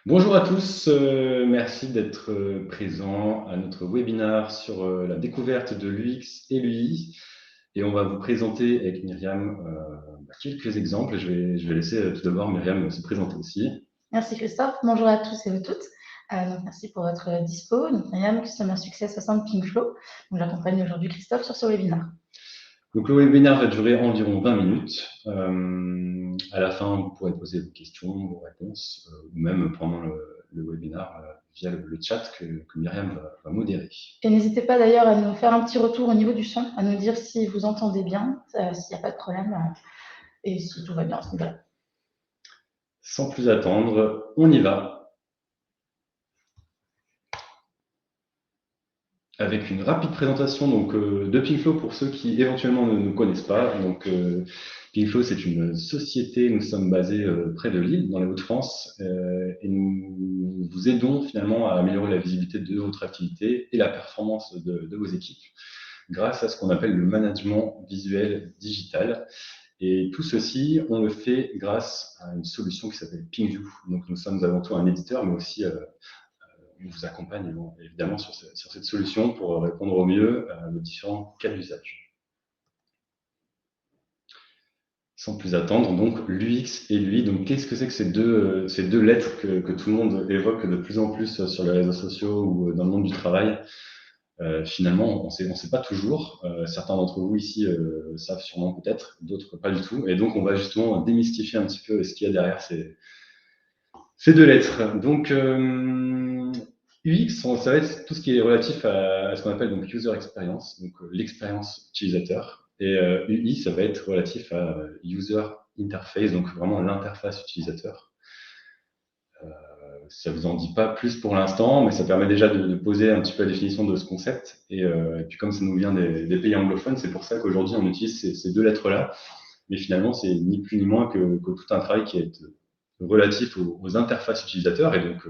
Bonjour à tous, merci d'être présents à notre webinaire sur la découverte de l'UX et l'UI. Et on va vous présenter avec Myriam quelques exemples. Je vais laisser tout d'abord Myriam se présenter aussi. Merci Christophe, bonjour à tous et à toutes. Merci pour votre dispo. Donc, Myriam, Customer Success au sein de Pingflow. J'accompagne aujourd'hui Christophe sur ce webinaire. Donc le webinaire va durer environ 20 minutes. À la fin, vous pourrez poser vos questions, vos réponses, ou même pendant le webinaire via le chat que Myriam va modérer. Et n'hésitez pas d'ailleurs à nous faire un petit retour au niveau du son, à nous dire si vous entendez bien, s'il n'y a pas de problème et si tout va bien à ce niveau-là. Sans plus attendre, on y va. Avec une rapide présentation de Pingflow pour ceux qui éventuellement ne nous connaissent pas. Pingflow, c'est une société, nous sommes basés près de Lille, dans les Hauts-de-France, et nous vous aidons finalement à améliorer la visibilité de votre activité et la performance de vos équipes grâce à ce qu'on appelle le management visuel digital. Et tout ceci, on le fait grâce à une solution qui s'appelle PingView. Donc nous sommes avant tout un éditeur, mais aussi on vous accompagne évidemment sur cette solution pour répondre au mieux à nos différents cas d'usage. Sans plus attendre, donc l'UX et l'UI, donc qu'est-ce que c'est que ces deux lettres que tout le monde évoque de plus en plus sur les réseaux sociaux ou dans le monde du travail? Finalement, on sait pas toujours. Certains d'entre vous ici savent sûrement peut-être, d'autres pas du tout. Et donc, on va justement démystifier un petit peu ce qu'il y a derrière ces deux lettres. Donc, UX, ça va être tout ce qui est relatif à ce qu'on appelle donc user experience, donc l'expérience utilisateur. Et UI, ça va être relatif à user interface, donc vraiment l'interface utilisateur. Ça vous en dit pas plus pour l'instant, mais ça permet déjà de poser un petit peu la définition de ce concept. Et puis comme ça nous vient des pays anglophones, c'est pour ça qu'aujourd'hui on utilise ces deux lettres-là. Mais finalement, c'est ni plus ni moins que tout un travail qui est relatif aux interfaces utilisateurs. Et donc,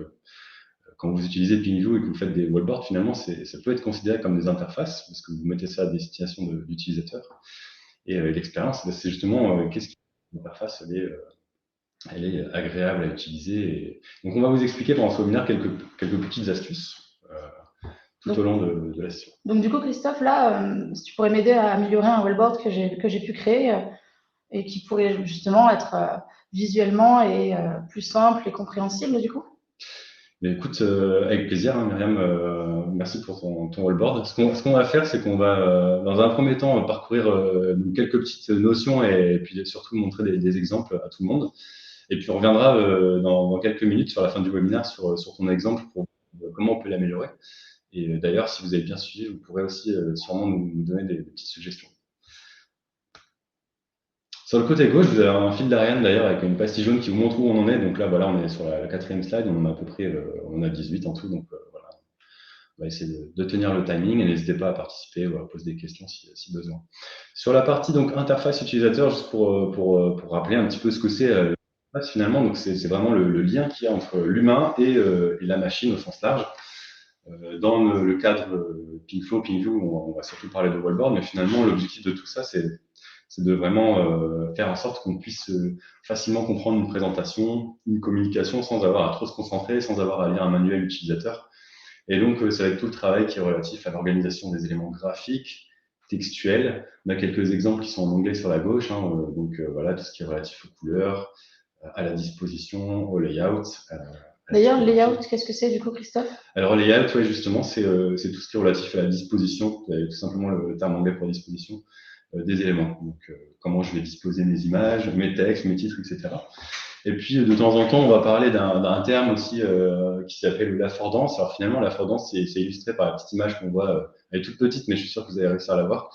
quand vous utilisez PingView et que vous faites des wallboards, finalement, ça peut être considéré comme des interfaces, parce que vous mettez ça à destination d'utilisateurs. Et l'expérience, c'est justement qu'est-ce qui est une interface, elle est agréable à utiliser. Donc, on va vous expliquer pendant ce webinaire quelques petites astuces tout au long de la session. Donc du coup, Christophe, là, si tu pourrais m'aider à améliorer un wallboard que j'ai pu créer et qui pourrait justement être visuellement et plus simple et compréhensible du coup. Mais écoute, avec plaisir, hein, Myriam, merci pour ton wallboard. Ce qu'on va faire, c'est qu'on va, dans un premier temps, parcourir quelques petites notions et puis surtout montrer des exemples à tout le monde. Et puis on reviendra dans quelques minutes sur la fin du webinaire sur ton exemple pour comment on peut l'améliorer. Et d'ailleurs, si vous avez bien suivi, vous pourrez aussi sûrement nous donner des petites suggestions. Sur le côté gauche, vous avez un fil d'Ariane d'ailleurs avec une pastille jaune qui vous montre où on en est. Donc là, voilà, on est sur la quatrième slide, on en a à peu près, on en a 18 en tout. Donc voilà, on va essayer de tenir le timing et n'hésitez pas à participer ou à poser des questions si besoin. Sur la partie donc interface utilisateur, juste pour rappeler un petit peu ce que c'est finalement, donc c'est vraiment le lien qu'il y a entre l'humain et la machine au sens large. Dans le cadre Pingflow, PingView, on va surtout parler de wallboard, mais finalement l'objectif de tout ça, c'est de vraiment faire en sorte qu'on puisse facilement comprendre une présentation, une communication sans avoir à trop se concentrer, sans avoir à lire un manuel utilisateur. Et donc, ça va être tout le travail qui est relatif à l'organisation des éléments graphiques, textuels. On a quelques exemples qui sont en anglais sur la gauche. Hein, voilà, tout ce qui est relatif aux couleurs, à la disposition, au layout. D'ailleurs, le layout, qu'est-ce que c'est du coup, Christophe? Alors, layout, ouais, justement, c'est tout ce qui est relatif à la disposition, tout simplement le terme anglais pour disposition des éléments. Donc, comment je vais disposer mes images, mes textes, mes titres, etc. Et puis, de temps en temps, on va parler d'un terme aussi qui s'appelle l'affordance. Alors, finalement, l'affordance, c'est illustré par la petite image qu'on voit. Elle est toute petite, mais je suis sûr que vous allez réussir à la voir,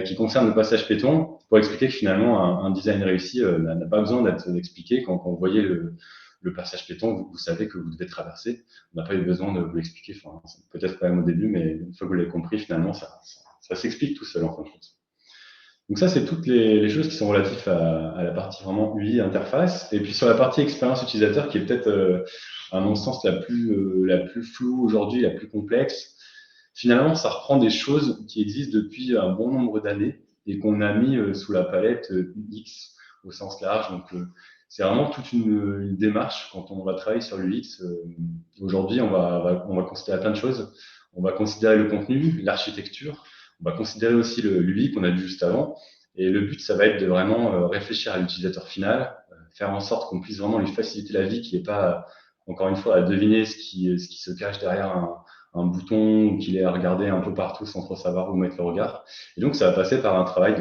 qui concerne le passage péton, pour expliquer que finalement, un design réussi n'a pas besoin d'être expliqué. Quand vous voyez le passage péton, vous savez que vous devez traverser. On n'a pas eu besoin de vous l'expliquer. Enfin, peut-être quand même au début, mais une fois que vous l'avez compris, finalement, ça s'explique tout seul en fin de compte. Donc ça, c'est toutes les choses qui sont relatives à la partie vraiment UI, interface. Et puis sur la partie expérience utilisateur, qui est peut-être, à mon sens, la plus floue aujourd'hui, la plus complexe, finalement, ça reprend des choses qui existent depuis un bon nombre d'années et qu'on a mis sous la palette UX au sens large. Donc, c'est vraiment toute une démarche quand on va travailler sur l'UX. Aujourd'hui, on va considérer plein de choses. On va considérer le contenu, l'architecture. On va considérer aussi l'UI qu'on a vu juste avant. Et le but, ça va être de vraiment réfléchir à l'utilisateur final, faire en sorte qu'on puisse vraiment lui faciliter la vie, qu'il n'ait pas, encore une fois, à deviner ce qui se cache derrière un bouton, ou qu'il ait à regarder un peu partout sans trop savoir où mettre le regard. Et donc, ça va passer par un travail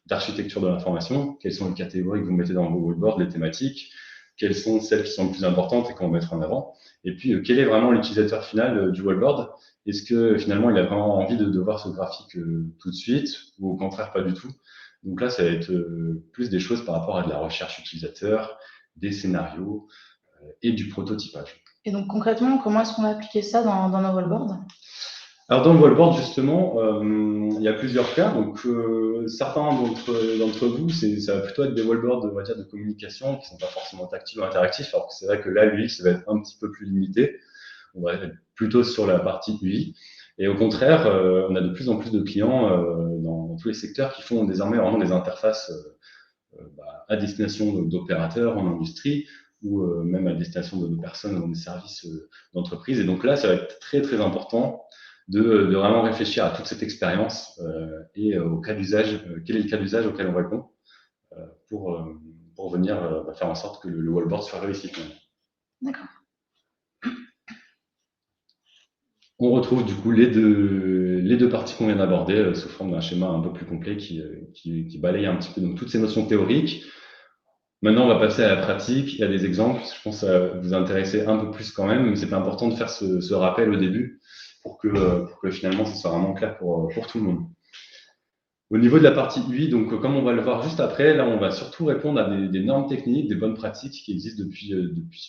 d'architecture de l'information. Quelles sont les catégories que vous mettez dans vos wallboards, les thématiques, quelles sont celles qui sont les plus importantes et qu'on va mettre en avant. Et puis, quel est vraiment l'utilisateur final du wallboard? Est-ce que finalement, il a vraiment envie de voir ce graphique tout de suite ou au contraire pas du tout? Donc là, ça va être plus des choses par rapport à de la recherche utilisateur, des scénarios et du prototypage. Et donc concrètement, comment est-ce qu'on va appliquer ça dans nos wallboards? Alors dans le wallboard, justement, il y a plusieurs cas. Donc certains d'entre vous, ça va plutôt être des wallboards, on va dire, de communication qui sont pas forcément tactiles ou interactifs. Alors que c'est vrai que là, l'UX va être un petit peu plus limité. On va être plutôt sur la partie UI. Et au contraire, on a de plus en plus de clients dans tous les secteurs qui font désormais vraiment des interfaces à destination d'opérateurs en industrie ou même à destination de personnes dans des services d'entreprise. Et donc là, ça va être très, très important de vraiment réfléchir à toute cette expérience et au cas d'usage, quel est le cas d'usage auquel on répond pour venir faire en sorte que le wallboard soit réussi. D'accord. On retrouve du coup les deux parties qu'on vient d'aborder sous forme d'un schéma un peu plus complet qui balaye un petit peu donc, toutes ces notions théoriques. Maintenant, on va passer à la pratique. Il y a des exemples. Je pense que ça va vous intéresser un peu plus quand même, mais c'est important de faire ce rappel au début pour que finalement, ce soit vraiment clair pour tout le monde. Au niveau de la partie UI, donc comme on va le voir juste après, là, on va surtout répondre à des normes techniques, des bonnes pratiques qui existent depuis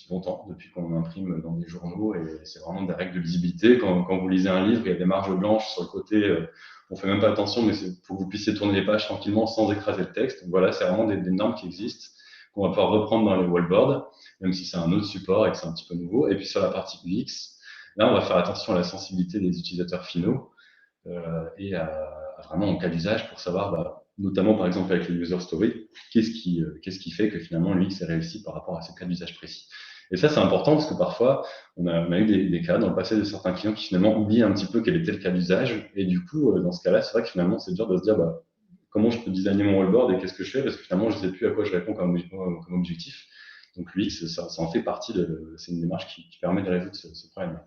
longtemps, depuis qu'on imprime dans des journaux, et c'est vraiment des règles de lisibilité. Quand vous lisez un livre, il y a des marges blanches sur le côté. On fait même pas attention, mais c'est pour que vous puissiez tourner les pages tranquillement sans écraser le texte. Donc voilà, c'est vraiment des normes qui existent qu'on va pouvoir reprendre dans les wallboards, même si c'est un autre support et que c'est un petit peu nouveau. Et puis sur la partie UX, là, on va faire attention à la sensibilité des utilisateurs finaux et vraiment en cas d'usage pour savoir, notamment par exemple avec les user stories, qu'est-ce qui fait que finalement l'UX est réussi par rapport à ce cas d'usage précis. Et ça, c'est important parce que parfois, on a eu des cas dans le passé de certains clients qui finalement oublient un petit peu quel était le cas d'usage. Et du coup, dans ce cas-là, c'est vrai que finalement, c'est dur de se dire comment je peux designer mon wallboard et qu'est-ce que je fais parce que finalement, je ne sais plus à quoi je réponds comme objectif. Donc l'UX, ça en fait partie, c'est une démarche qui permet de résoudre ce problème-là.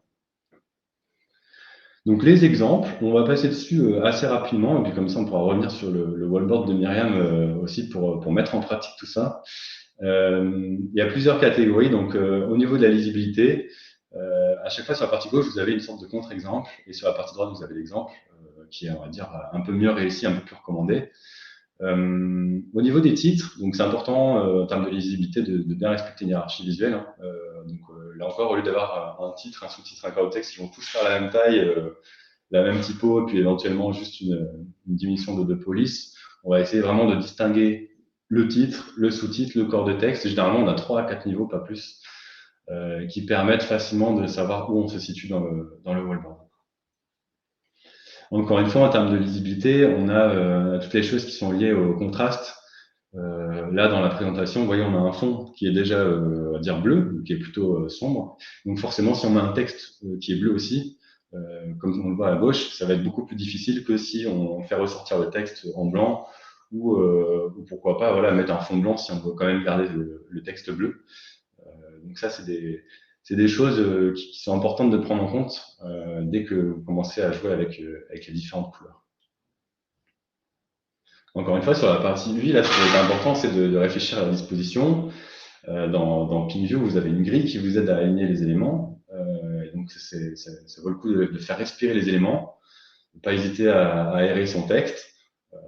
Donc les exemples, on va passer dessus assez rapidement, et puis comme ça on pourra revenir sur le wallboard de Myriam aussi pour mettre en pratique tout ça. Il y a plusieurs catégories, donc au niveau de la lisibilité, à chaque fois sur la partie gauche, vous avez une sorte de contre-exemple, et sur la partie droite, vous avez l'exemple qui est, on va dire, un peu mieux réussi, un peu plus recommandé. Au niveau des titres, donc c'est important en termes de lisibilité de bien respecter une hiérarchie visuelle. Hein. Là encore, au lieu d'avoir un titre, un sous-titre, un corps de texte qui vont tous faire la même taille, la même typo, et puis éventuellement juste une diminution de police, on va essayer vraiment de distinguer le titre, le sous-titre, le corps de texte. Et généralement, on a 3 à 4 niveaux, pas plus, qui permettent facilement de savoir où on se situe dans le wallboard. Encore une fois, en termes de lisibilité, on a toutes les choses qui sont liées au contraste. Là, dans la présentation, vous voyez, on a un fond qui est déjà, on va dire, bleu, qui est plutôt sombre. Donc forcément, si on met un texte qui est bleu aussi, comme on le voit à gauche, ça va être beaucoup plus difficile que si on fait ressortir le texte en blanc ou pourquoi pas mettre un fond blanc si on veut quand même garder le texte bleu. Donc ça, c'est des choses qui sont importantes de prendre en compte dès que vous commencez à jouer avec les différentes couleurs. Encore une fois, sur la partie UI, là, ce qui est important, c'est de réfléchir à la disposition. Dans PingView, vous avez une grille qui vous aide à aligner les éléments. Donc, ça vaut le coup de faire respirer les éléments, ne pas hésiter à aérer son texte.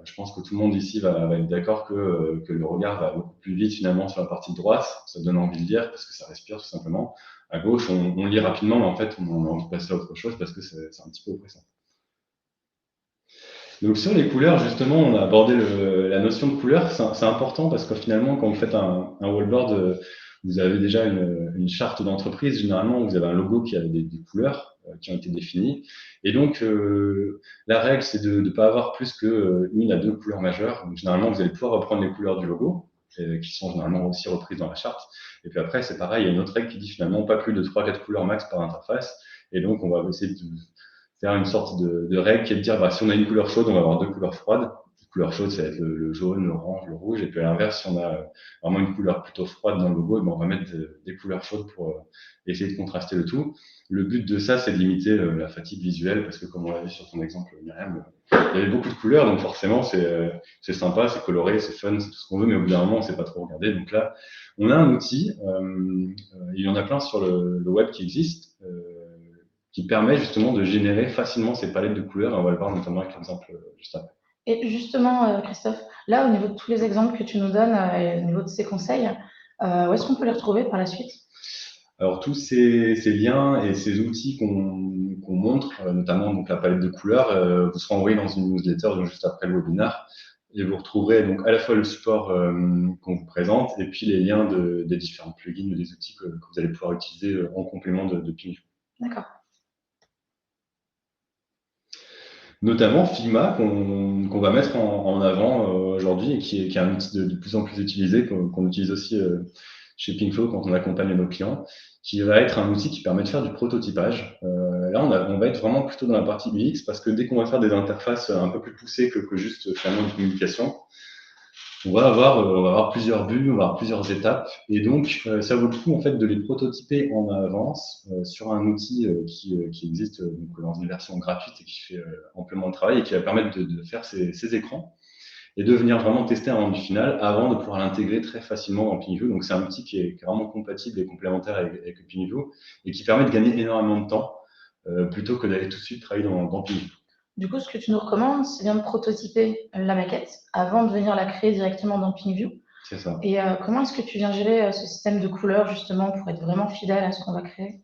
Je pense que tout le monde ici va être d'accord que le regard va beaucoup plus vite finalement sur la partie droite. Ça donne envie de lire parce que ça respire tout simplement. À gauche, on lit rapidement, mais en fait, on a envie de passer à autre chose parce que c'est un petit peu oppressant. Donc sur les couleurs, justement, on a abordé la notion de couleur. C'est important parce que finalement, quand vous faites un wallboard, vous avez déjà une charte d'entreprise. Généralement, vous avez un logo qui a des couleurs qui ont été définies. Et donc, la règle, c'est de ne pas avoir plus qu'une à deux couleurs majeures. Donc, généralement, vous allez pouvoir reprendre les couleurs du logo. qui sont généralement aussi reprises dans la charte. Et puis après, c'est pareil, il y a une autre règle qui dit finalement pas plus de 3-4 couleurs max par interface. Et donc, on va essayer de faire une sorte de règle qui est de dire, si on a une couleur chaude, on va avoir 2 couleurs froides. La couleur chaude, ça va être le jaune, l'orange, le rouge. Et puis à l'inverse, si on a vraiment une couleur plutôt froide dans le logo, on va mettre des couleurs chaudes pour essayer de contraster le tout. Le but de ça, c'est de limiter la fatigue visuelle, parce que comme on l'a vu sur ton exemple, Myriam, il y avait beaucoup de couleurs, donc forcément, c'est sympa, c'est coloré, c'est fun, c'est tout ce qu'on veut, mais au bout d'un moment, on ne sait pas trop regarder. Donc là, on a un outil, il y en a plein sur le web qui existent, qui permet justement de générer facilement ces palettes de couleurs. On va le voir notamment avec l'exemple juste après. Et justement, Christophe, là, au niveau de tous les exemples que tu nous donnes et au niveau de ces conseils, où est-ce qu'on peut les retrouver par la suite? Alors, tous ces liens et ces outils qu'on montre, notamment donc la palette de couleurs, vous seront envoyés dans une newsletter donc juste après le webinaire. Et vous retrouverez donc à la fois le support qu'on vous présente et puis les liens des différents plugins ou des outils que vous allez pouvoir utiliser en complément de Pingview. D'accord. Notamment Figma qu'on va mettre en avant aujourd'hui et qui est un outil de plus en plus utilisé, qu'on utilise aussi chez Pinkflow quand on accompagne nos clients, qui va être un outil qui permet de faire du prototypage. Là, on va être vraiment plutôt dans la partie UX parce que dès qu'on va faire des interfaces un peu plus poussées que juste finalement une communication, on va avoir plusieurs vues, on va avoir plusieurs étapes, et donc ça vaut le coup en fait de les prototyper en avance sur un outil qui existe donc, dans une version gratuite et qui fait amplement le travail et qui va permettre de faire ces écrans et de venir vraiment tester un rendu final avant de pouvoir l'intégrer très facilement dans Pingview. Donc c'est un outil qui est vraiment compatible et complémentaire avec Pingview et qui permet de gagner énormément de temps plutôt que d'aller tout de suite travailler dans Pingview. Du coup, ce que tu nous recommandes, c'est bien de prototyper la maquette avant de venir la créer directement dans Pingview. C'est ça. Et comment est-ce que tu viens gérer ce système de couleurs justement pour être vraiment fidèle à ce qu'on va créer?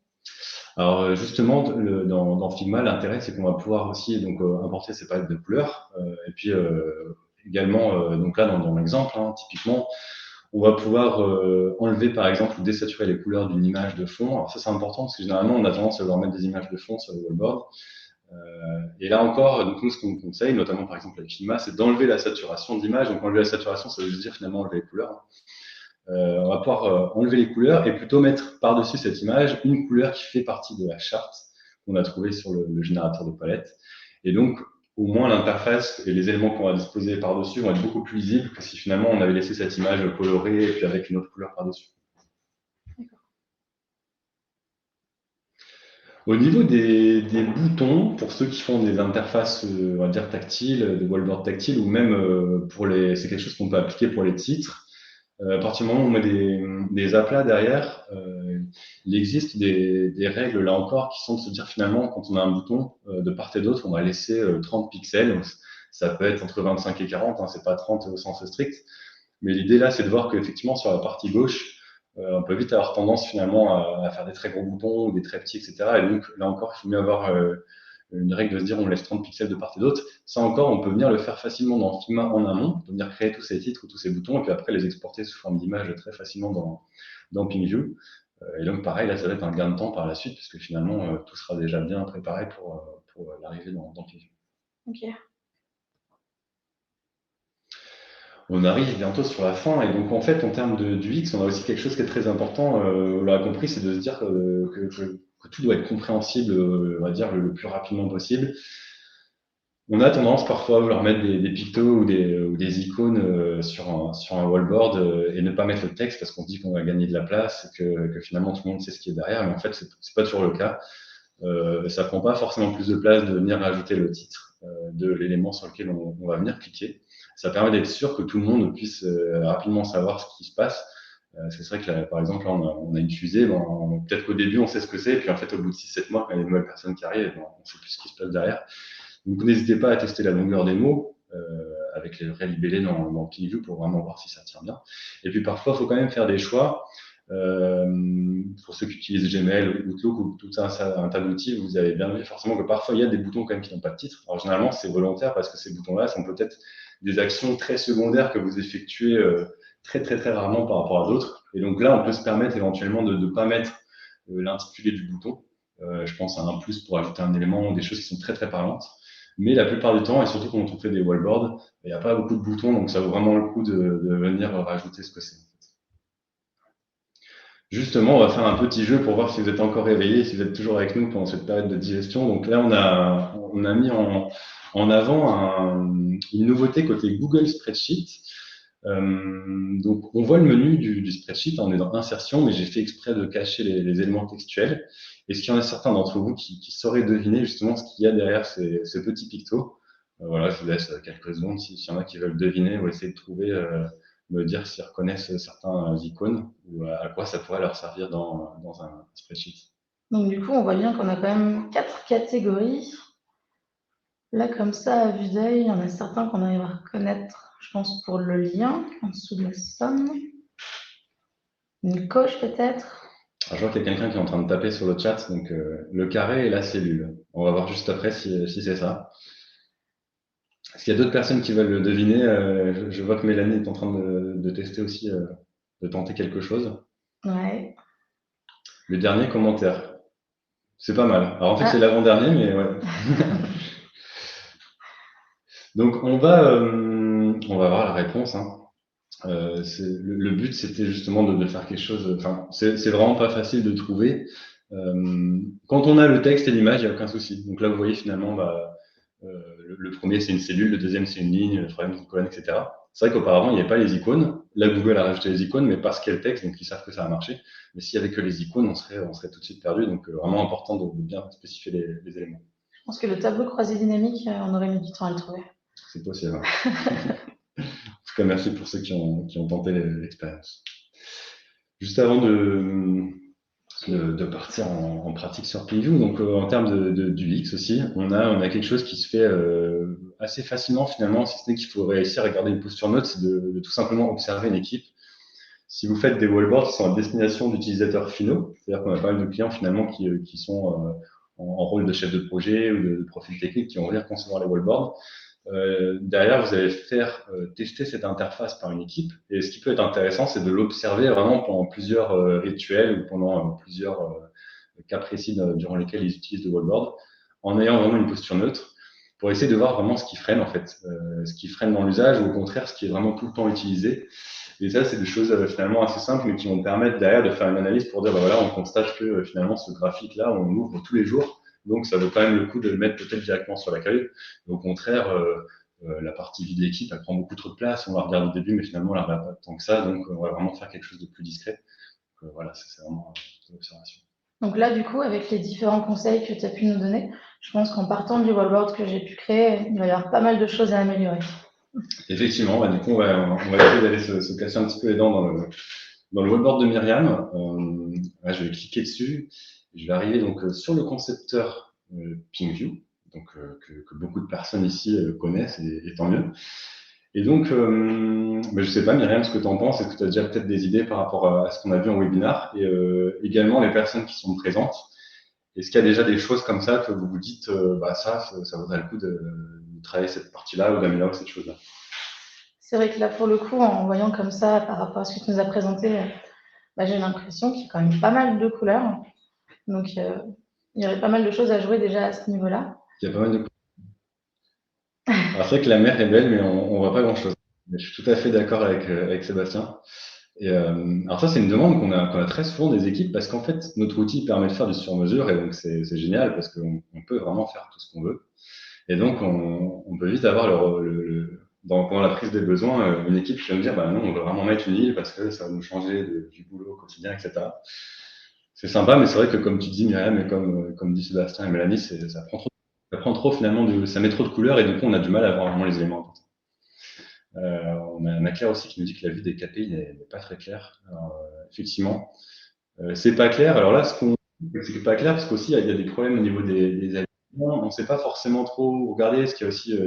Alors justement, dans Figma, l'intérêt, c'est qu'on va pouvoir aussi donc, importer ces palettes de couleurs. Et puis également, donc là, dans l'exemple, typiquement, on va pouvoir enlever, par exemple, ou désaturer les couleurs d'une image de fond. Alors ça, c'est important parce que généralement, on a tendance à vouloir mettre des images de fond sur le wallboard. Et là encore, donc nous, ce qu'on conseille, notamment par exemple avec Figma, c'est d'enlever la saturation d'image. Donc enlever la saturation, ça veut dire finalement enlever les couleurs. On va pouvoir enlever les couleurs et plutôt mettre par-dessus cette image une couleur qui fait partie de la charte qu'on a trouvée sur le générateur de palette. Et donc, au moins, l'interface et les éléments qu'on va disposer par-dessus vont être beaucoup plus lisibles que si finalement on avait laissé cette image colorée et puis avec une autre couleur par-dessus. Au niveau des boutons, pour ceux qui font des interfaces, on va dire tactiles, des wallboards tactiles, ou même c'est quelque chose qu'on peut appliquer pour les titres. À partir du moment où on met des aplats derrière, il existe des règles, là encore, qui sont de se dire finalement, quand on a un bouton de part et d'autre, on va laisser 30 pixels. Donc, ça peut être entre 25 et 40, c'est pas 30 au sens strict. Mais l'idée là, c'est de voir qu'effectivement, sur la partie gauche, on peut vite avoir tendance finalement à faire des très gros boutons ou des très petits, etc. Et donc, là encore, il faut mieux avoir une règle de se dire on laisse 30 pixels de part et d'autre. Ça encore, on peut venir le faire facilement dans Figma en amont, de venir créer tous ces titres ou tous ces boutons, et puis après les exporter sous forme d'image très facilement dans Pingview. Et donc pareil, là ça va être un gain de temps par la suite, puisque finalement tout sera déjà bien préparé pour l'arrivée dans Pingview. Ok. On arrive bientôt sur la fin, et donc en fait en termes du X, on a aussi quelque chose qui est très important, on l'a compris, c'est de se dire que tout doit être compréhensible, on va dire, le plus rapidement possible. On a tendance parfois à vouloir mettre des pictos ou des icônes sur un wallboard et ne pas mettre le texte parce qu'on se dit qu'on va gagner de la place et que finalement tout le monde sait ce qui est derrière, mais en fait c'est pas toujours le cas. Ça prend pas forcément plus de place de venir rajouter le titre de l'élément sur lequel on va venir cliquer. Ça permet d'être sûr que tout le monde puisse rapidement savoir ce qui se passe. C'est vrai que là, par exemple, là, on a une fusée, peut-être qu'au début on sait ce que c'est, et puis en fait au bout de 6-7 mois, quand il y a une nouvelle personne qui arrive, on ne sait plus ce qui se passe derrière. Donc n'hésitez pas à tester la longueur des mots avec les vrais libellés dans Pingview pour vraiment voir si ça tient bien. Et puis parfois, il faut quand même faire des choix. Pour ceux qui utilisent Gmail, Outlook ou tout un tas d'outils, vous avez bien vu forcément que parfois il y a des boutons quand même qui n'ont pas de titre. Alors généralement, c'est volontaire parce que ces boutons-là sont peut-être des actions très secondaires que vous effectuez très très très rarement par rapport à d'autres. Et donc là, on peut se permettre éventuellement de ne pas mettre l'intitulé du bouton. Je pense à un plus pour ajouter un élément ou des choses qui sont très très parlantes. Mais la plupart du temps, et surtout quand on fait des wallboards, il n'y a pas beaucoup de boutons, donc ça vaut vraiment le coup de venir rajouter ce que c'est. Justement, on va faire un petit jeu pour voir si vous êtes encore réveillés, si vous êtes toujours avec nous pendant cette période de digestion. Donc là, on a mis en avant une nouveauté côté Google Spreadsheet. Donc, on voit le menu du spreadsheet, on est dans insertion, mais j'ai fait exprès de cacher les éléments textuels. Est-ce qu'il y en a certains d'entre vous qui sauraient deviner justement ce qu'il y a derrière ces petits pictos? Voilà, je vous laisse quelques secondes s'il y en a qui veulent deviner ou essayer de trouver, me dire s'ils reconnaissent certains icônes ou à quoi ça pourrait leur servir dans un spreadsheet. Donc du coup, on voit bien qu'on a quand même 4 catégories. Là, comme ça, à vue d'œil, il y en a certains qu'on arrive à reconnaître, je pense, pour le lien, en dessous de la somme. Une coche peut-être. Alors, je vois qu'il y a quelqu'un qui est en train de taper sur le chat, donc le carré et la cellule. On va voir juste après si c'est ça. Est-ce qu'il y a d'autres personnes qui veulent le deviner? Je vois que Mélanie est en train de tester aussi, de tenter quelque chose. Ouais. Le dernier commentaire. C'est pas mal. Alors en fait, c'est l'avant-dernier, mais ouais. Donc on va voir la réponse, hein. Le but, c'était justement de faire quelque chose. Enfin, c'est vraiment pas facile de trouver. Quand on a le texte et l'image, il n'y a aucun souci. Donc là, vous voyez finalement, le premier, c'est une cellule, le deuxième, c'est une ligne, le troisième, c'est une colonne, etc. C'est vrai qu'auparavant, il n'y avait pas les icônes. Là, Google a rajouté les icônes, mais parce qu'il y a le texte, donc ils savent que ça a marché. Mais s'il n'y avait que les icônes, on serait tout de suite perdu. Donc, vraiment important de bien spécifier les éléments. Je pense que le tableau croisé dynamique, on aurait mis du temps à le trouver. C'est possible. En tout cas, merci pour ceux qui ont tenté l'expérience. Juste avant de partir en pratique sur PingView, donc en termes du X aussi, on a quelque chose qui se fait assez facilement finalement, si ce n'est qu'il faut réussir à garder une posture neutre, c'est de tout simplement observer une équipe. Si vous faites des wallboards qui sont à destination d'utilisateurs finaux, c'est-à-dire qu'on a pas mal de clients finalement qui sont en rôle de chef de projet ou de profil technique qui vont venir concevoir les wallboards, derrière, vous allez faire tester cette interface par une équipe. Et ce qui peut être intéressant, c'est de l'observer vraiment pendant plusieurs rituels ou pendant plusieurs cas précis durant lesquels ils utilisent le wallboard, en ayant vraiment une posture neutre, pour essayer de voir vraiment ce qui freine en fait, ce qui freine dans l'usage ou au contraire ce qui est vraiment tout le temps utilisé. Et ça, c'est des choses finalement assez simples, mais qui vont permettre derrière de faire une analyse pour dire, voilà, on constate que finalement ce graphique-là, on l'ouvre tous les jours. Donc, ça vaut quand même le coup de le mettre peut-être directement sur l'accueil. Au contraire, la partie vide d'équipe, elle prend beaucoup trop de place. On la regarde au début, mais finalement, on la regarde pas tant que ça. Donc, on va vraiment faire quelque chose de plus discret. Donc, voilà, c'est vraiment une observation. Donc là, du coup, avec les différents conseils que tu as pu nous donner, je pense qu'en partant du wallboard que j'ai pu créer, il va y avoir pas mal de choses à améliorer. Effectivement, du coup, on va essayer d'aller se casser un petit peu les dents dans le wallboard de Myriam. Là, je vais cliquer dessus. Je vais arriver donc sur le concepteur PingView, donc que beaucoup de personnes ici connaissent et tant mieux. Et donc, je ne sais pas, Myriam, ce que tu en penses. Est-ce que tu as déjà peut-être des idées par rapport à ce qu'on a vu en webinaire et également les personnes qui sont présentes? Est-ce qu'il y a déjà des choses comme ça que vous vous dites, ça vaudrait le coup de travailler cette partie-là ou d'améliorer cette chose-là? C'est vrai que là, pour le coup, en voyant comme ça, par rapport à ce que tu nous as présenté, j'ai l'impression qu'il y a quand même pas mal de couleurs. Donc, il y aurait pas mal de choses à jouer déjà à ce niveau-là. Il y a pas mal de. Alors, c'est vrai que la mer est belle, mais on voit pas grand-chose. Mais je suis tout à fait d'accord avec Sébastien. Et alors ça, c'est une demande qu'on a très souvent des équipes parce qu'en fait, notre outil permet de faire du sur-mesure et donc c'est génial parce qu'on peut vraiment faire tout ce qu'on veut. Et donc, on peut vite avoir pendant la prise des besoins, une équipe qui va me dire, bah non, on veut vraiment mettre une île parce que ça va nous changer du boulot au quotidien, etc. C'est sympa, mais c'est vrai que comme tu dis, Myriam, et comme dit Sébastien et Mélanie, ça prend trop finalement, ça met trop de couleurs et du coup, on a du mal à voir vraiment les éléments importants. On a Claire aussi qui nous dit que la vue des KPI n'est pas très claire. Alors, effectivement, c'est pas clair. Alors là, c'est pas clair parce qu'aussi il y a des problèmes au niveau des aliments. On ne sait pas forcément trop regarder. Parce qu'il y a aussi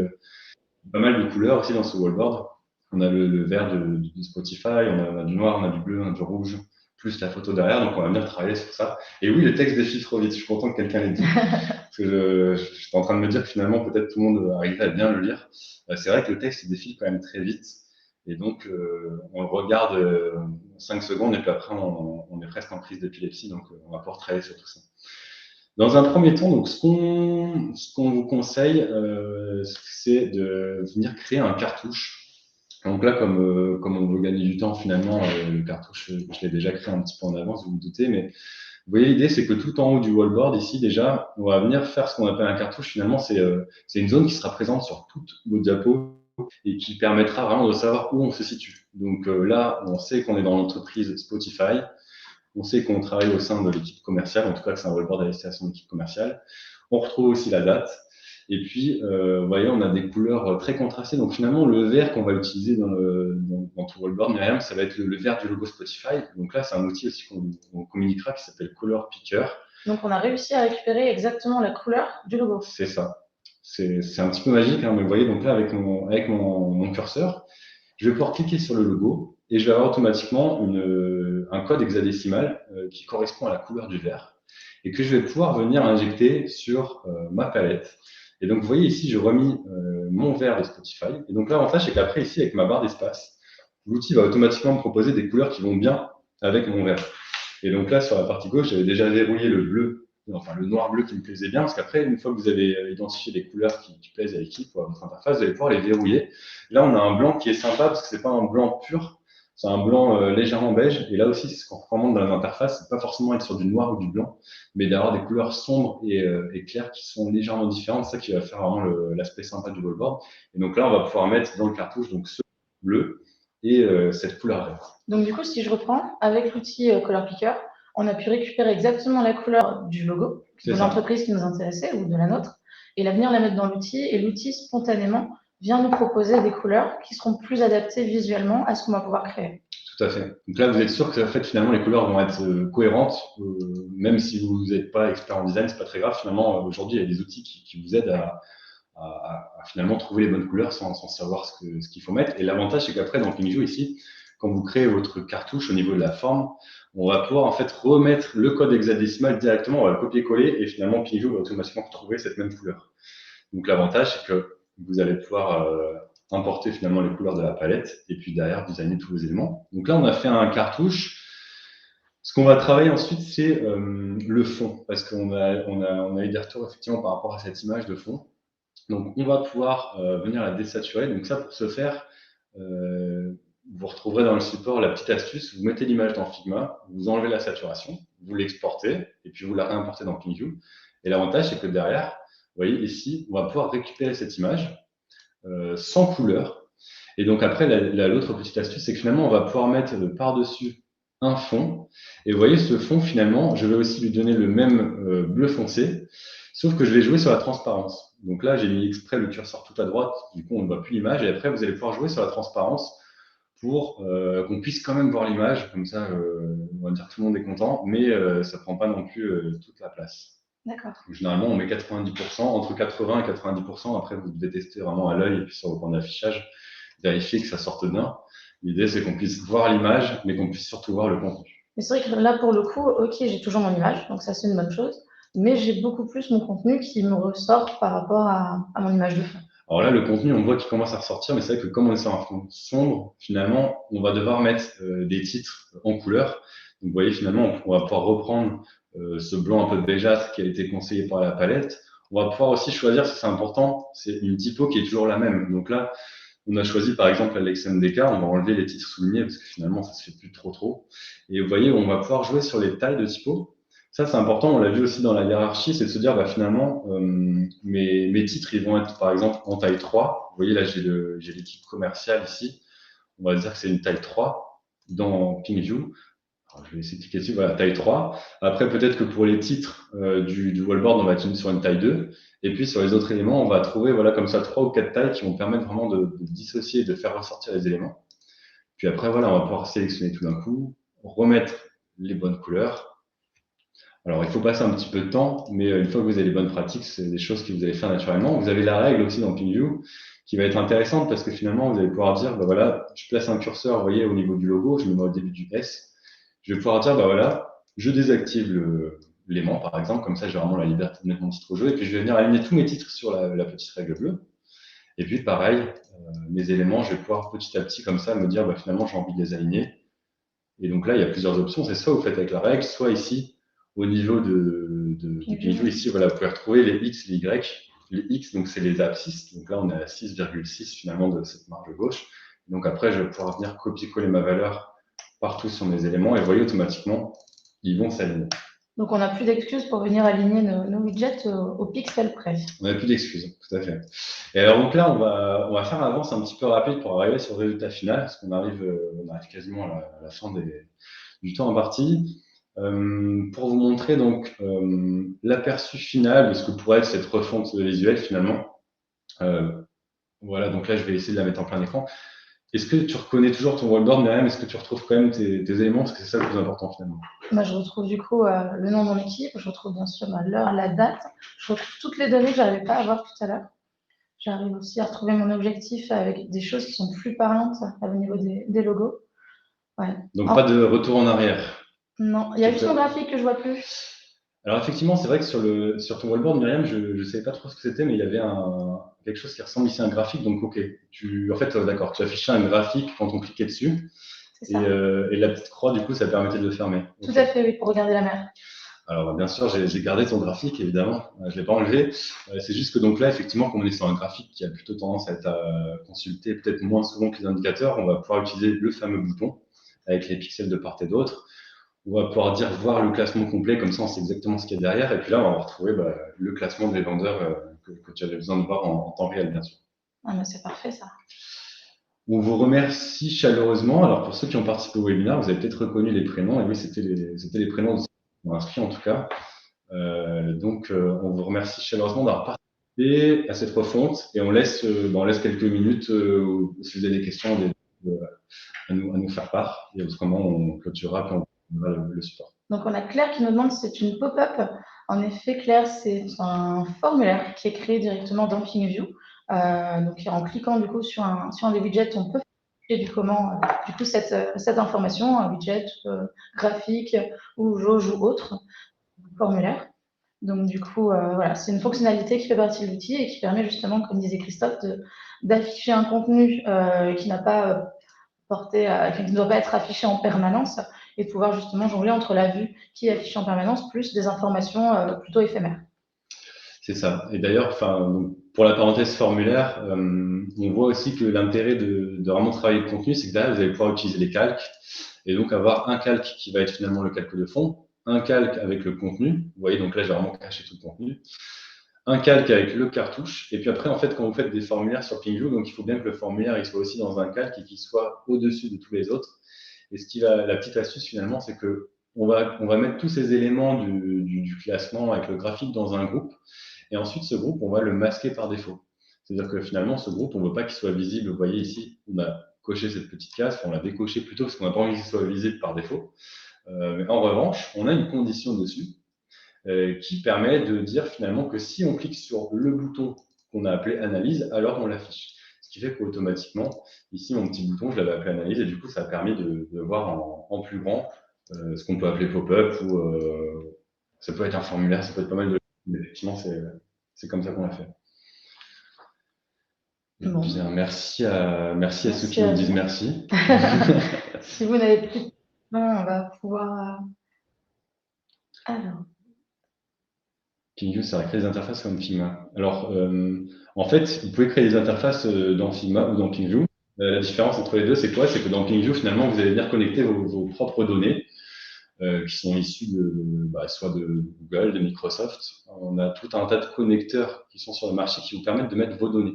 pas mal de couleurs aussi dans ce wallboard. On a le vert de Spotify, on a du noir, on a du bleu, on a du rouge, plus la photo derrière. Donc on va venir travailler sur ça. Et oui, le texte défile trop vite. Je suis content que quelqu'un l'ait dit. Parce que j'étais en train de me dire que finalement, peut-être tout le monde arriverait à bien le lire. C'est vrai que le texte, il défile quand même très vite. Et donc, on le regarde 5 secondes et puis après, on est presque en crise d'épilepsie. Donc, on va pouvoir travailler sur tout ça. Dans un premier temps, donc, ce qu'on vous conseille, c'est de venir créer un cartouche. Donc là, comme on veut gagner du temps, finalement, le cartouche, je l'ai déjà créé un petit peu en avance, vous vous doutez, mais vous voyez, l'idée, c'est que tout en haut du wallboard, ici, déjà, on va venir faire ce qu'on appelle un cartouche. Finalement, c'est une zone qui sera présente sur toute vos diapos et qui permettra vraiment de savoir où on se situe. Donc là, on sait qu'on est dans l'entreprise Spotify. On sait qu'on travaille au sein de l'équipe commerciale, en tout cas que c'est un wallboard à destination de l'équipe commerciale. On retrouve aussi la date. Et puis, vous voyez, on a des couleurs très contrastées. Donc finalement, le vert qu'on va utiliser dans tout wallboard, Myriam, ça va être le vert du logo Spotify. Donc là, c'est un outil aussi qu'on communiquera qui s'appelle Color Picker. Donc on a réussi à récupérer exactement la couleur du logo. C'est ça. C'est un petit peu magique, hein, mais vous voyez, donc là, avec mon curseur, je vais pouvoir cliquer sur le logo et je vais avoir automatiquement un code hexadécimal qui correspond à la couleur du vert et que je vais pouvoir venir injecter sur ma palette. Et donc, vous voyez ici, j'ai remis mon vert de Spotify. Et donc, l'avantage, c'est qu'après, ici, avec ma barre d'espace, l'outil va automatiquement me proposer des couleurs qui vont bien avec mon vert. Et donc là, sur la partie gauche, j'avais déjà verrouillé le bleu, enfin le noir-bleu qui me plaisait bien, parce qu'après, une fois que vous avez identifié les couleurs qui plaisent à l'équipe ou à votre interface, vous allez pouvoir les verrouiller. Là, on a un blanc qui est sympa, parce que c'est pas un blanc pur, c'est un blanc légèrement beige. Et là aussi, c'est ce qu'on recommande dans l'interface, c'est pas forcément être sur du noir ou du blanc, mais d'avoir des couleurs sombres et claires qui sont légèrement différentes. C'est ça qui va faire vraiment l'aspect sympa du wallboard. Et donc là, on va pouvoir mettre dans le cartouche donc ce bleu et cette couleur verte. Donc du coup, si je reprends, avec l'outil Color Picker, on a pu récupérer exactement la couleur du logo de l'entreprise qui nous intéressait ou de la nôtre, et la venir la mettre dans l'outil, et l'outil spontanément vient nous proposer des couleurs qui seront plus adaptées visuellement à ce qu'on va pouvoir créer. Tout à fait. Donc là, vous êtes sûr que en fait, finalement, les couleurs vont être cohérentes, même si vous n'êtes pas expert en design, c'est pas très grave. Finalement, aujourd'hui, il y a des outils qui vous aident à finalement trouver les bonnes couleurs sans savoir ce qu'il faut mettre. Et l'avantage, c'est qu'après, dans PingView, ici, quand vous créez votre cartouche au niveau de la forme, on va pouvoir en fait remettre le code hexadécimal directement, on va le copier-coller et finalement PingView va automatiquement trouver cette même couleur. Donc l'avantage, c'est que vous allez pouvoir importer finalement les couleurs de la palette et puis derrière designer tous vos éléments. Donc là, on a fait un cartouche. Ce qu'on va travailler ensuite, c'est le fond, parce qu'on a eu des retours effectivement par rapport à cette image de fond. Donc, on va pouvoir venir la désaturer. Donc ça, pour ce faire, vous retrouverez dans le support la petite astuce. Vous mettez l'image dans Figma, vous enlevez la saturation, vous l'exportez, et puis vous la réimportez dans PingView. Et l'avantage, c'est que derrière, vous voyez ici, on va pouvoir récupérer cette image sans couleur. Et donc après, l'autre petite astuce, c'est que finalement, on va pouvoir mettre par-dessus un fond. Et vous voyez, ce fond, finalement, je vais aussi lui donner le même bleu foncé, sauf que je vais jouer sur la transparence. Donc là, j'ai mis exprès le curseur tout à droite, du coup, on ne voit plus l'image. Et après, vous allez pouvoir jouer sur la transparence pour qu'on puisse quand même voir l'image. Comme ça, on va dire que tout le monde est content, mais ça ne prend pas non plus toute la place. D'accord. Généralement, on met 90%, entre 80 et 90%. Après, vous devez tester vraiment à l'œil et puis sur le point d'affichage, vérifier que ça sorte bien. L'idée, c'est qu'on puisse voir l'image, mais qu'on puisse surtout voir le contenu. Mais c'est vrai que là, pour le coup, ok, j'ai toujours mon image, donc ça, c'est une bonne chose. Mais j'ai beaucoup plus mon contenu qui me ressort par rapport à mon image de fond. Alors là, le contenu, on voit qu'il commence à ressortir, mais c'est vrai que comme on est sur un fond sombre, finalement, on va devoir mettre des titres en couleur. Donc, vous voyez, finalement, on va pouvoir reprendre ce blanc un peu bégeâtre qui a été conseillé par la palette. On va pouvoir aussi choisir, si c'est important, c'est une typo qui est toujours la même. Donc là, on a choisi par exemple l'AlexMDK, on va enlever les titres soulignés parce que finalement ça se fait plus trop. Et vous voyez, on va pouvoir jouer sur les tailles de typo. Ça c'est important, on l'a vu aussi dans la hiérarchie, c'est de se dire bah, finalement mes titres ils vont être par exemple en taille 3. Vous voyez là j'ai l'équipe commerciale ici, on va dire que c'est une taille 3 dans PingView. Alors, je vais essayer de cliquer dessus, voilà, taille 3. Après, peut-être que pour les titres du wallboard, on va être sur une taille 2. Et puis, sur les autres éléments, on va trouver, voilà, comme ça, 3 ou 4 tailles qui vont permettre vraiment de dissocier et de faire ressortir les éléments. Puis après, voilà, on va pouvoir sélectionner tout d'un coup, remettre les bonnes couleurs. Alors, il faut passer un petit peu de temps, mais une fois que vous avez les bonnes pratiques, c'est des choses que vous allez faire naturellement. Vous avez la règle aussi dans PingView qui va être intéressante parce que finalement, vous allez pouvoir dire, bah voilà, je place un curseur, vous voyez, au niveau du logo, je me mets au début du S. Je vais pouvoir dire, bah voilà, je désactive l'aimant, par exemple, comme ça j'ai vraiment la liberté de mettre mon titre au jeu, et puis je vais venir aligner tous mes titres sur la petite règle bleue. Et puis pareil, mes éléments, je vais pouvoir petit à petit, comme ça, me dire, bah, finalement j'ai envie de les aligner. Et donc là, il y a plusieurs options, c'est soit vous faites avec la règle, soit ici, au niveau de Pinview, ici, voilà, vous pouvez retrouver les X, les Y. Les X, donc c'est les abscisses. Donc là, on est à 6,6 finalement de cette marge gauche. Donc après, je vais pouvoir venir copier-coller ma valeur partout sur mes éléments et vous voyez automatiquement, ils vont s'aligner. Donc, on n'a plus d'excuses pour venir aligner nos widgets au pixel près. On n'a plus d'excuses, tout à fait. Et alors, donc là, on va faire un avance un petit peu rapide pour arriver sur le résultat final, parce qu'on arrive quasiment à la fin du temps imparti. Pour vous montrer donc l'aperçu final de ce que pourrait être cette refonte visuelle finalement. Voilà, donc là, je vais essayer de la mettre en plein écran. Est-ce que tu reconnais toujours ton wallboard, Myriam? Est-ce que tu retrouves quand même tes éléments? Parce que c'est ça le plus important finalement. Moi, je retrouve du coup le nom de mon équipe, je retrouve bien sûr l'heure, la date, je retrouve toutes les données que je n'arrivais pas à voir tout à l'heure. J'arrive aussi à retrouver mon objectif avec des choses qui sont plus parlantes au niveau des logos. Ouais. Donc, pas de retour en arrière. Non, il y a juste mon graphique que je vois plus. Alors effectivement, c'est vrai que sur ton wallboard, Myriam, je ne savais pas trop ce que c'était, mais il y avait quelque chose qui ressemble ici à un graphique. Donc ok, en fait, d'accord, tu affichais un graphique quand on cliquait dessus. Et la petite croix, du coup, ça permettait de le fermer. Tout à fait, oui, pour regarder la mer. Alors bien sûr, j'ai gardé ton graphique, évidemment, je ne l'ai pas enlevé. C'est juste que donc là, effectivement, comme on est sur un graphique qui a plutôt tendance à être consulté peut-être moins souvent que les indicateurs, on va pouvoir utiliser le fameux bouton avec les pixels de part et d'autre. On va pouvoir voir le classement complet, comme ça on sait exactement ce qu'il y a derrière. Et puis là, on va retrouver le classement des vendeurs que tu avais besoin de voir en temps réel, bien sûr. Ah, mais c'est parfait ça. On vous remercie chaleureusement. Alors pour ceux qui ont participé au webinaire, vous avez peut-être reconnu les prénoms. Et oui, c'était les prénoms de ceux qui ont inscrit en tout cas. Donc on vous remercie chaleureusement d'avoir participé à cette refonte. Et on laisse quelques minutes si vous avez des questions à nous faire part. Et autrement, on clôturera puis on le support. Donc, on a Claire qui nous demande si c'est une pop-up. En effet, Claire, c'est un formulaire qui est créé directement dans PingView. Donc, en cliquant du coup sur un des widgets, on peut faire du coup cette information, un widget graphique ou jauge ou autre formulaire. Donc, du coup, voilà, c'est une fonctionnalité qui fait partie de l'outil et qui permet justement, comme disait Christophe, d'afficher un contenu qui n'a pas qui ne doit pas être affiché en permanence et de pouvoir justement jongler entre la vue qui est affichée en permanence plus des informations plutôt éphémères. C'est ça. Et d'ailleurs, pour la parenthèse formulaire, on voit aussi que l'intérêt de vraiment travailler le contenu, c'est que derrière, vous allez pouvoir utiliser les calques et donc avoir un calque qui va être finalement le calque de fond, un calque avec le contenu. Vous voyez, donc là, j'ai vraiment caché tout le contenu. Un calque avec le cartouche. Et puis après, en fait, quand vous faites des formulaires sur PingView, donc il faut bien que le formulaire il soit aussi dans un calque et qu'il soit au-dessus de tous les autres. Et la petite astuce finalement, c'est que on va mettre tous ces éléments du classement avec le graphique dans un groupe. Et ensuite, ce groupe, on va le masquer par défaut. C'est-à-dire que finalement, ce groupe, on ne veut pas qu'il soit visible. Vous voyez ici, on a coché cette petite case, on l'a décoché plutôt parce qu'on n'a pas envie qu'il soit visible par défaut. Mais en revanche, on a une condition dessus qui permet de dire finalement que si on clique sur le bouton qu'on a appelé analyse, alors on l'affiche. Ce qui fait qu'automatiquement, ici, mon petit bouton, je l'avais appelé analyse, et du coup, ça a permis de voir en plus grand ce qu'on peut appeler pop-up, ou ça peut être un formulaire, ça peut être pas mal de choses, mais effectivement, c'est comme ça qu'on l'a fait. Bon. Bien, merci à ceux qui nous disent merci. Si vous n'avez plus de questions, on va pouvoir... Alors... PingView, ça va créer des interfaces comme Figma. Alors, en fait, vous pouvez créer des interfaces dans Figma ou dans PingView. La différence entre les deux, c'est quoi? C'est que dans PingView, finalement, vous allez venir connecter vos propres données qui sont issues soit de Google, de Microsoft. On a tout un tas de connecteurs qui sont sur le marché qui vous permettent de mettre vos données.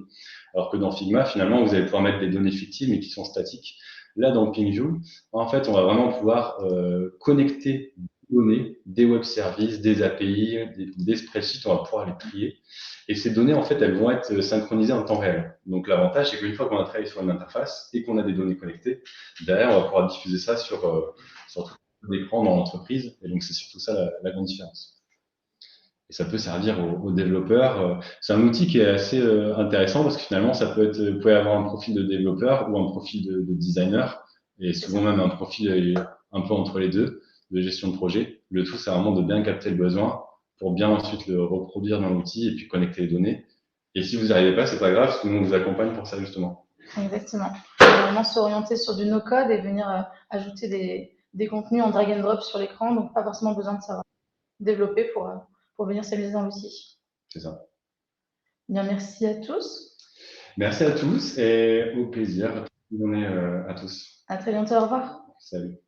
Alors que dans Figma, finalement, vous allez pouvoir mettre des données fictives mais qui sont statiques. Là, dans PingView, en fait, on va vraiment pouvoir connecter des données, des web services, des API, des spreadsheets, on va pouvoir les trier. Et ces données, en fait, elles vont être synchronisées en temps réel. Donc, l'avantage, c'est qu'une fois qu'on a travaillé sur une interface et qu'on a des données connectées, derrière, on va pouvoir diffuser ça sur tout l'écran dans l'entreprise. Et donc, c'est surtout ça la grande différence. Et ça peut servir aux développeurs. C'est un outil qui est assez intéressant parce que finalement, vous pouvez avoir un profil de développeur ou un profil de designer et souvent même un profil un peu entre les deux de gestion de projet. Le tout, c'est vraiment de bien capter le besoin pour bien ensuite le reproduire dans l'outil et puis connecter les données. Et si vous n'y arrivez pas, c'est pas grave parce que nous, on vous accompagne pour ça justement. Exactement. On va vraiment s'orienter sur du no-code et venir ajouter des contenus en drag and drop sur l'écran, donc pas forcément besoin de savoir développer pour venir s'amuser dans l'outil. C'est ça. Bien, merci à tous. Merci à tous et au plaisir. Bonne journée à tous. À très bientôt. Au revoir. Salut.